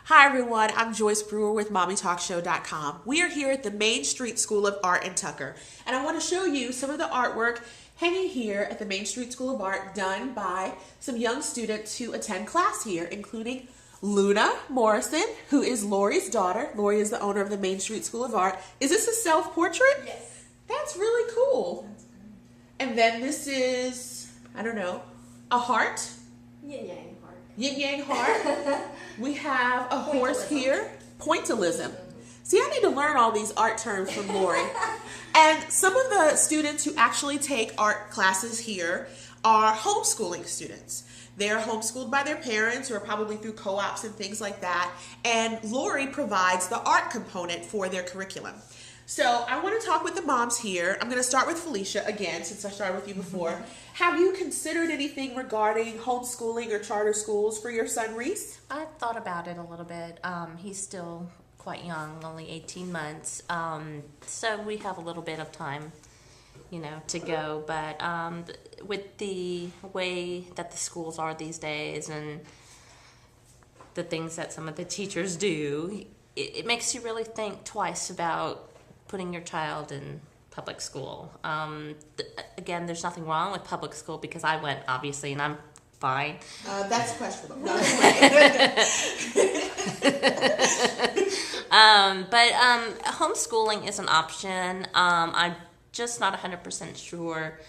Hi everyone, I'm Joyce Brewer with MommyTalkShow.com. We are here at the Main Street School of Art in Tucker, and I want to show you some of the artwork hanging here at the Main Street School of Art done by some young students who attend class here, including Luna Morrison, who is Lori's daughter. Lori is the owner of the Main Street School of Art. Is this a self-portrait? Yes. That's really cool. And then this is, I don't know, a heart. Yin-yang heart. Yin-yang heart. We have a horse here. Pointillism. See, I need to learn all these art terms from Lori. And some of the students who actually take art classes here are homeschooling students. They're homeschooled by their parents or probably through co-ops and things like that. And Lori provides the art component for their curriculum. So I want to talk with the moms here. I'm going to start with Felicia again, since I started with you before. Have you considered anything regarding homeschooling or charter schools for your son, Reese? I've thought about it a little bit. He's still quite young, only 18 months. So we have a little bit of time, to go. But with the way that the schools are these days and the things that some of the teachers do, it makes you really think twice about putting your child in public school. Again, there's nothing wrong with public school because I went, obviously, and I'm fine. That's questionable. No. But homeschooling is an option. I'm just not 100% sure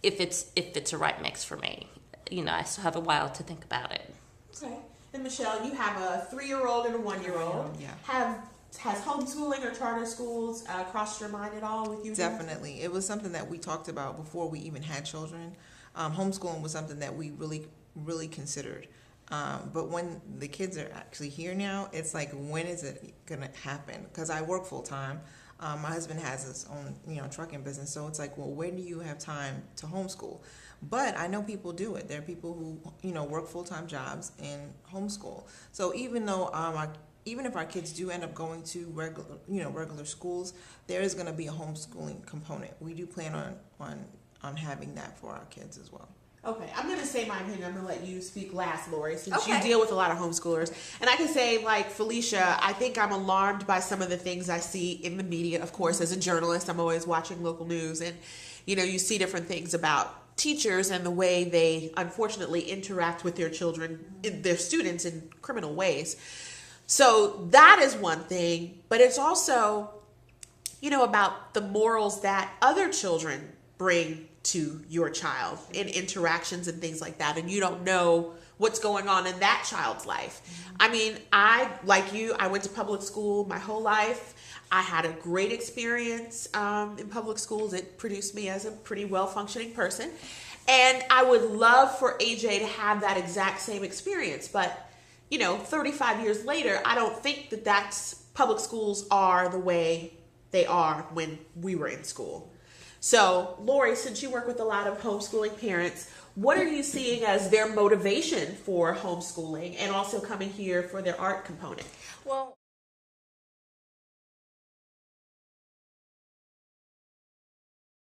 if it's a right mix for me. I still have a while to think about it. Okay. And Michelle, you have a 3-year-old and a 1-year-old. Yeah. Has homeschooling or charter schools crossed your mind at all with you? Definitely. It was something that we talked about before we even had children. Homeschooling was something that we really considered. But when the kids are actually here now, it's like, when is it going to happen? Because I work full time. My husband has his own, trucking business. So it's like, well, when do you have time to homeschool? But I know people do it. There are people who, work full-time jobs and homeschool. So even though even if our kids do end up going to regular schools, there is going to be a homeschooling component. We do plan on having that for our kids as well. Okay, I'm going to say my opinion. I'm going to let you speak last, Lori, since Okay. you deal with a lot of homeschoolers. And I can say, like Felicia, I think I'm alarmed by some of the things I see in the media. Of course, as a journalist, I'm always watching local news. And, you see different things about teachers and the way they, unfortunately, interact with their children, their students in criminal ways. So that is one thing. But it's also, about the morals that other children bring to your child in interactions and things like that, and you don't know what's going on in that child's life. I mean, like you, I went to public school my whole life. I had a great experience in public schools. It produced me as a pretty well-functioning person, and I would love for AJ to have that exact same experience. But 35 years later, I don't think that public schools are the way they are when we were in school. So, Lori, since you work with a lot of homeschooling parents, what are you seeing as their motivation for homeschooling and also coming here for their art component? Well,